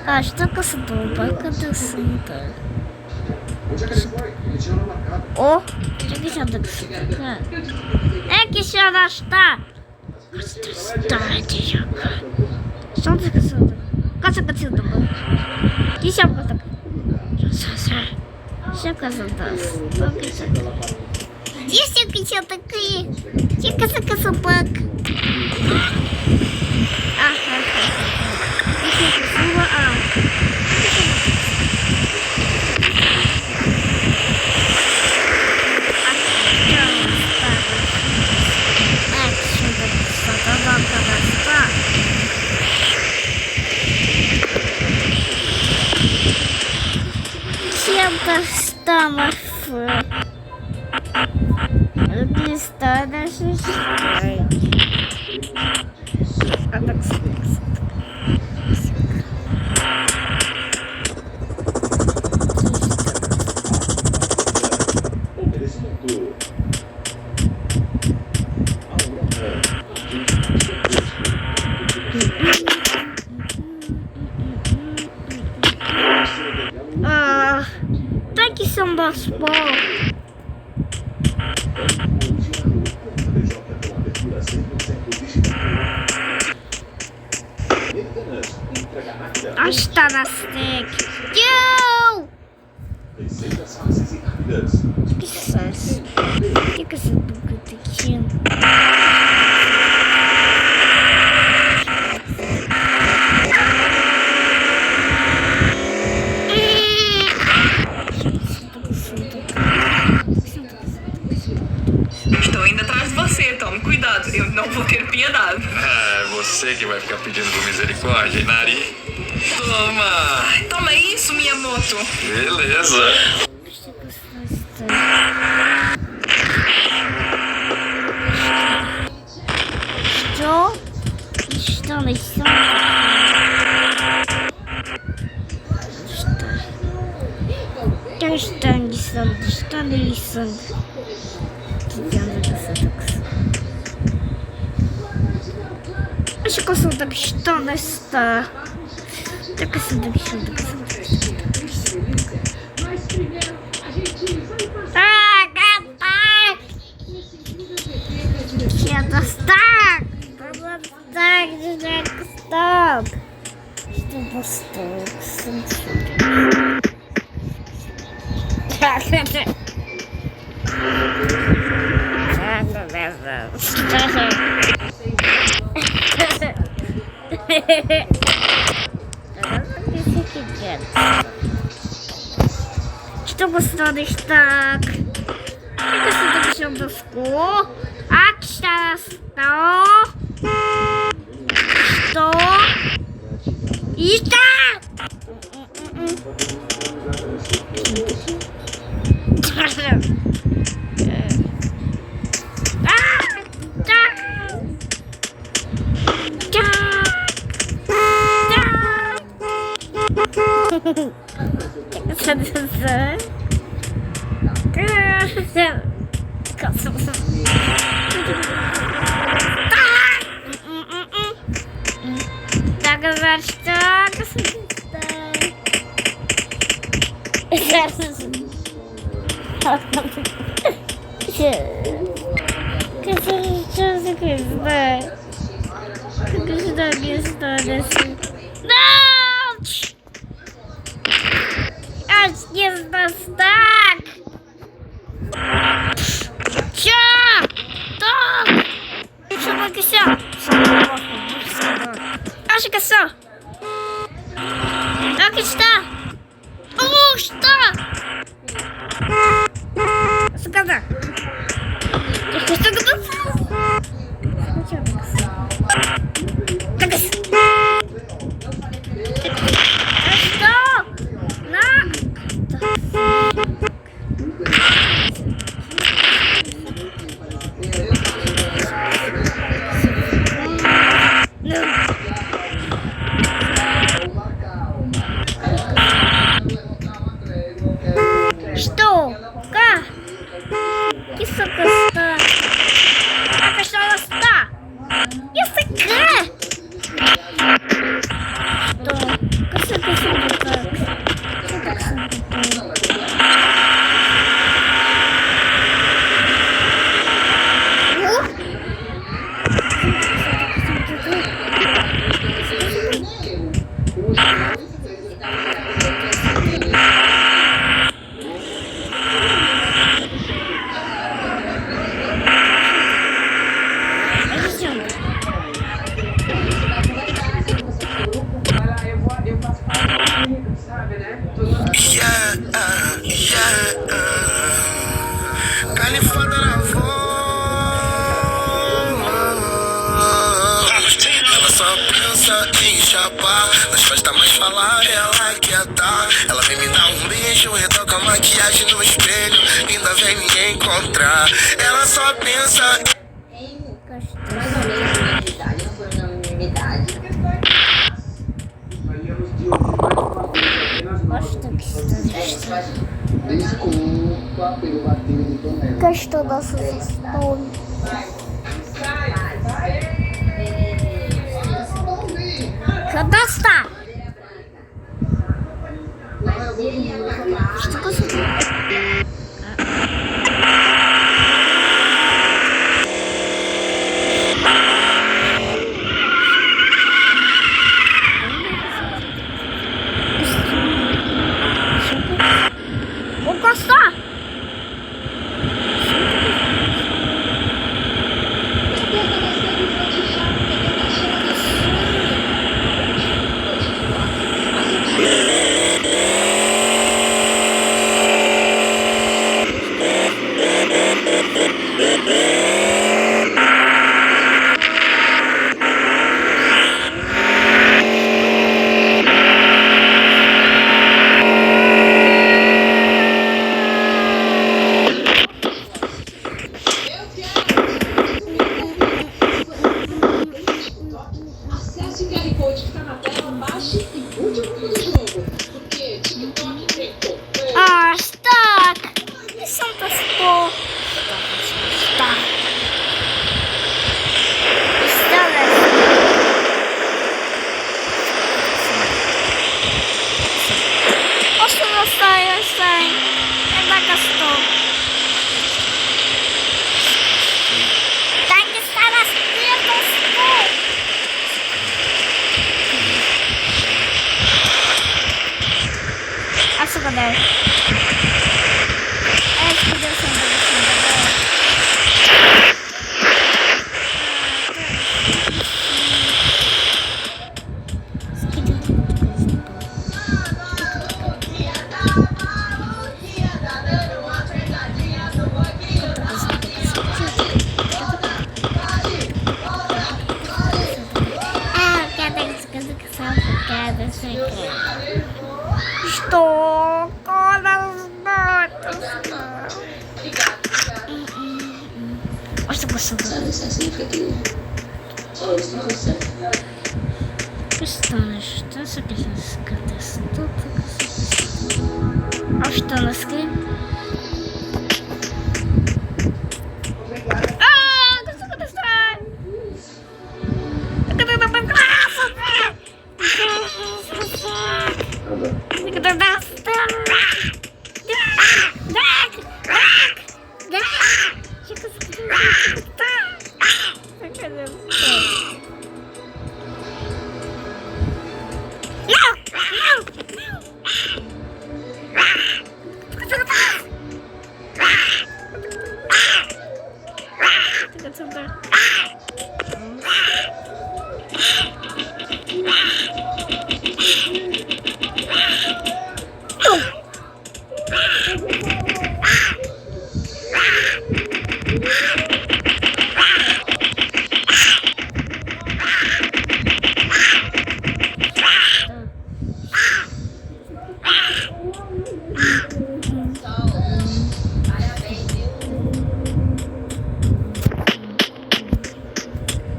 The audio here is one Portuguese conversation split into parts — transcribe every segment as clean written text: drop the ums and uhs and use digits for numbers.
А что касается бака до сында? О, чеки шадык сында. Киши нашта. Что ты сказал? Как ты сказал? Киши сказал. Что сказал? Если киши такие, чеки сказал бак. Чем-то стало листа даже а так так и сам спал. Аж tá na steak. Yo! Que sucesso. O que essa boca tá aqui? Estou indo atrás de você, tome cuidado, eu não vou ter piedade. É você que vai ficar pedindo por misericórdia, hein, Nari? Toma! Toma isso, Miyamoto. Beleza! Что на Acho que eu sou da questão nesta. Так сюда, сюда. Так. Это так. Стоп. Что стоп? Что поставишь так? Это сюда все доску. А что? Что? И что? Acho que é só. Aqui está. Está. Сказал. Что Что? Как? pensa em chapar. Nas festas mais falar, ela quer tá. Ela vem me dar um beijo, retoca a maquiagem no espelho, ainda vem me encontrar. Ela só pensa Mais ou menos na minha idade, não foi na minha idade. Desculpa pelo bater de tonel. Gostou da sugestão? Cadastrar. Estou conseguindo. Vou gostar. Acesse o QR Code que está na tela, baixe e curte o mundo do jogo. Porque TikTok tem todo. Ah, está. Isso é um pastor. Está. Oxe, eu sei. É da Castor. Tem que estar as piernas. Acho que deve. Acho que deu certo. Estou com as notas. Você gostou? Sabe, isso significa que só isso não consegue. Что А что носки?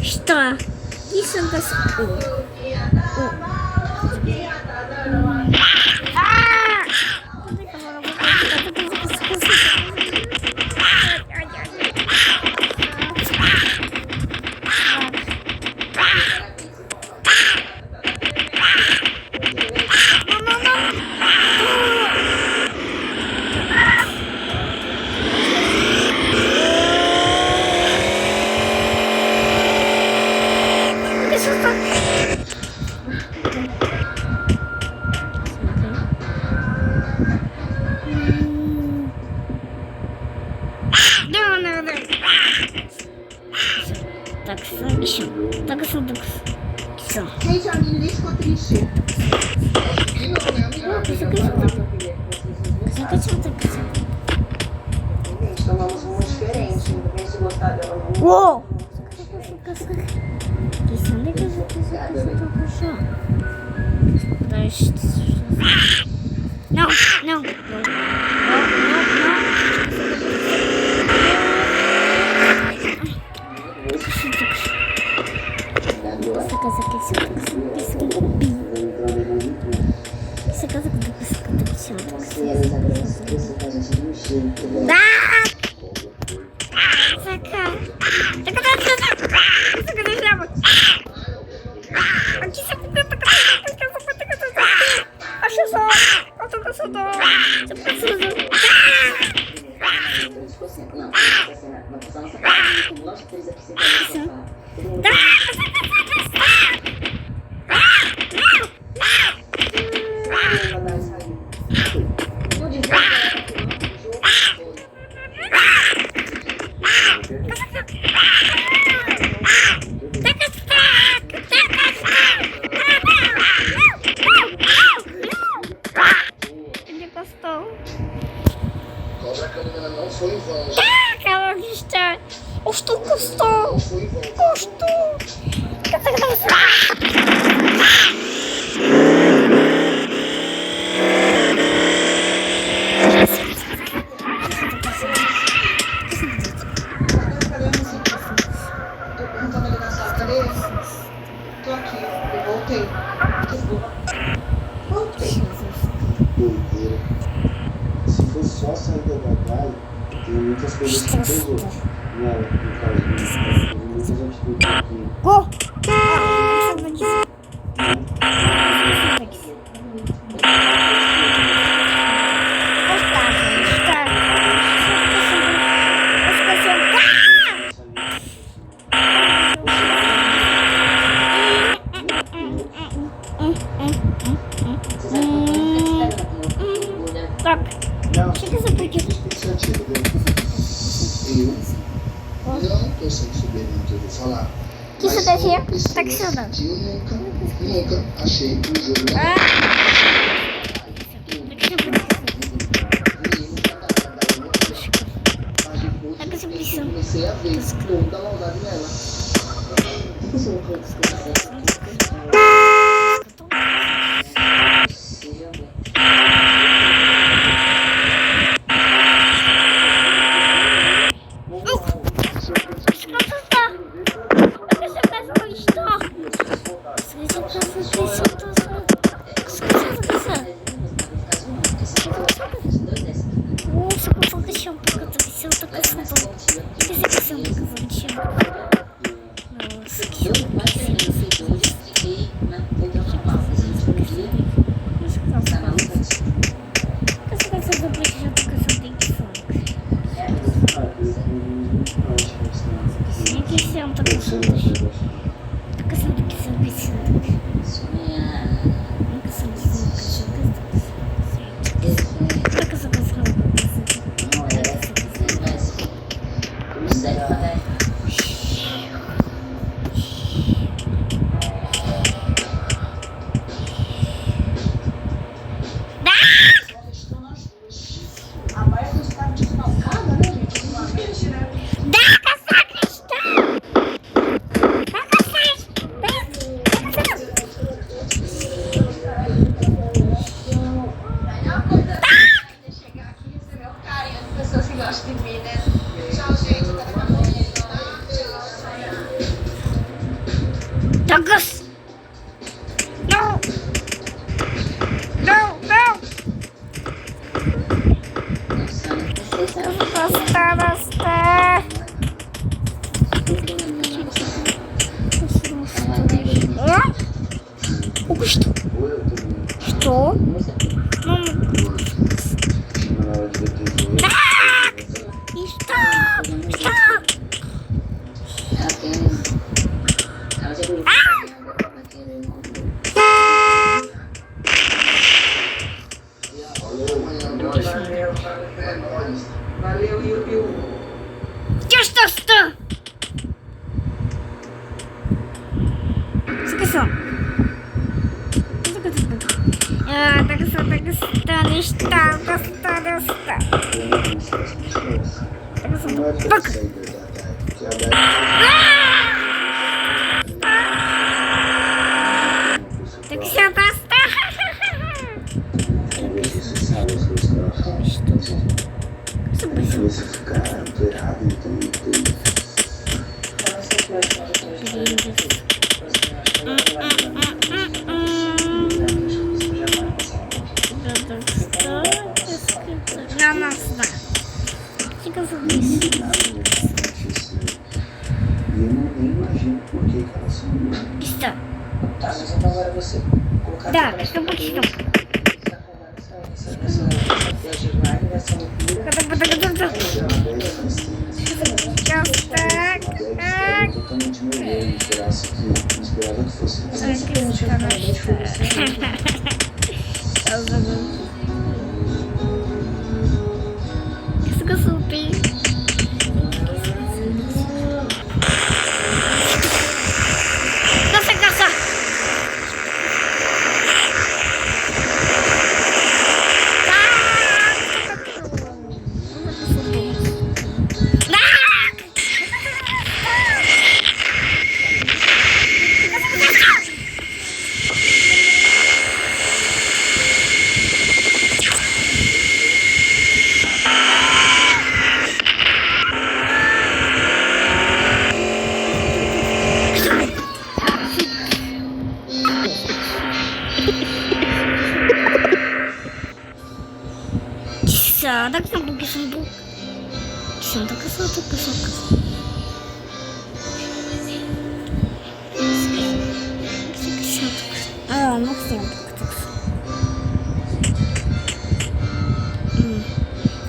Что? Isso das... Так, еще. Так, все. Gente, a menina ficou triste. Gente, tomamos uma diferente. Não tem se gostar dela. Uou! Não. Não, não, não, não, essa casa aqui essa casa aqui Tô aqui, eu voltei. Doideira. Se fosse só sair da praia, tem muitas coisas que resolve. Não, no caso do muitas atitudes aqui. Eu não tô sem saber o que eu vou falar. Que isso daqui é? Tá que Eu nunca achei o jogo. Eu comecei a ver muita maldade nela. Douglas! Não! Não, não! Basta. Augusto! Estou? Não. Valeu, Yu-Yu. Já está. Esqueçam. Tá gostando. Tá, mas então agora você. Colocar Dá, aqui fica um pouquinho. É totalmente meu meio, esperava que fosse. Isso que eu subi. Caça, caça. Daqui a pouco isso não senta caçando. Ah, não senta.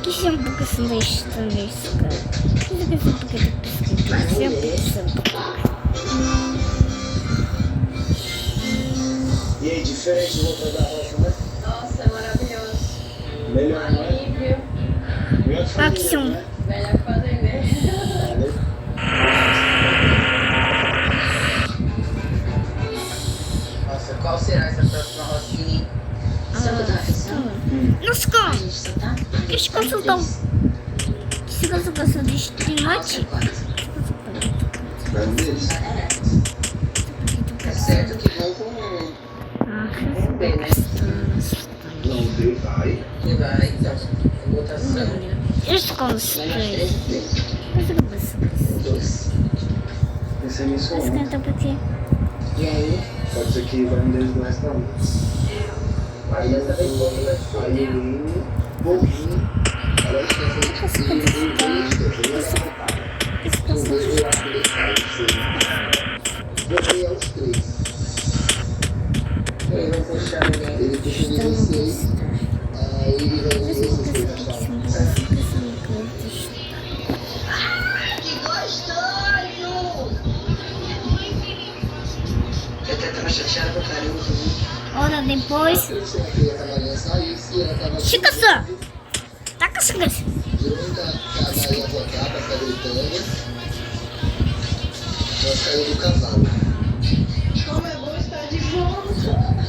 Que se um pouco assim deixa também isso, cara. Que se um pouco de pesquisa, sempre. E aí, diferente do outro da roça, né? Nossa, é maravilhoso. Melhor, não é? Alívio. Melhor que família, Action. né? Melhor fazendeiro. Nossa, qual será essa próxima rocinha? Você não tá pensando? Nos com. A gente só tá. Eles consultam. Se você gosta de estimate. Vai um deles. É certo que vão com B, né? Não, B vai. Que vai, então. Votação. Eles constroem. Dois. Pensei nisso Mas ontem. canta porque. E aí? Pode ser que vai um deles do restaurante. Aí eu pouquinho. Agora a gente vai fazer Botei aos 3. Eu vou puxar o meu. Ele puxa o nível 6. Aí ele vai ver se você gastar. Que gostoso! Eu até tava chateada pra caramba comigo. Hora depois. Eu sei que a Maria saiu, se ela tava. Chica só. Tá com a criança. Durante a Maria voltar pra ficar gritando, ela saiu do cavalo. Como é bom estar de volta.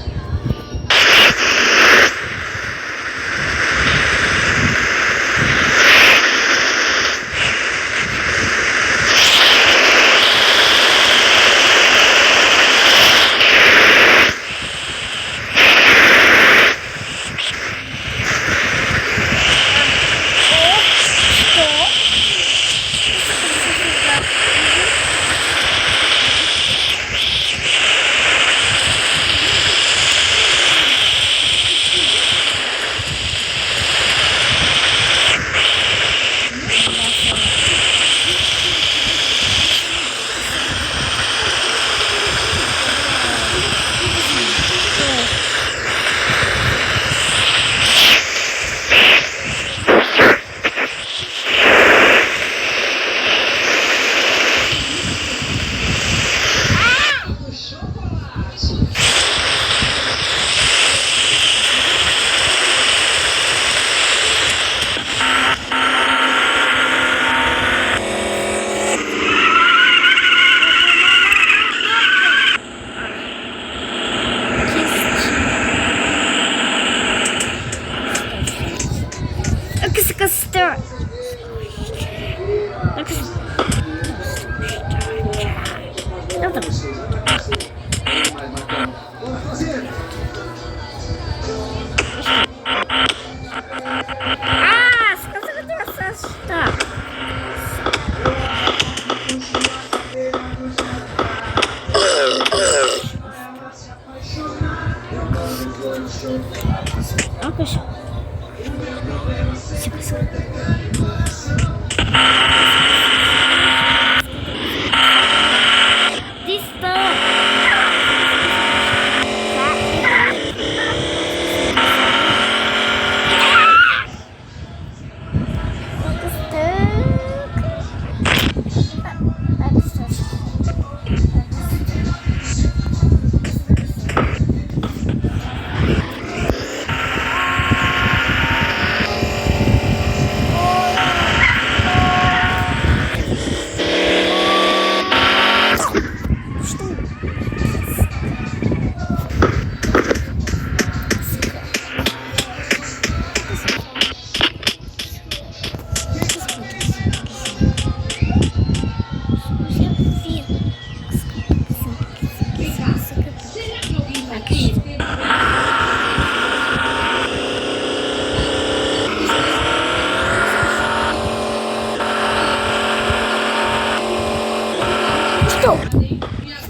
Estou.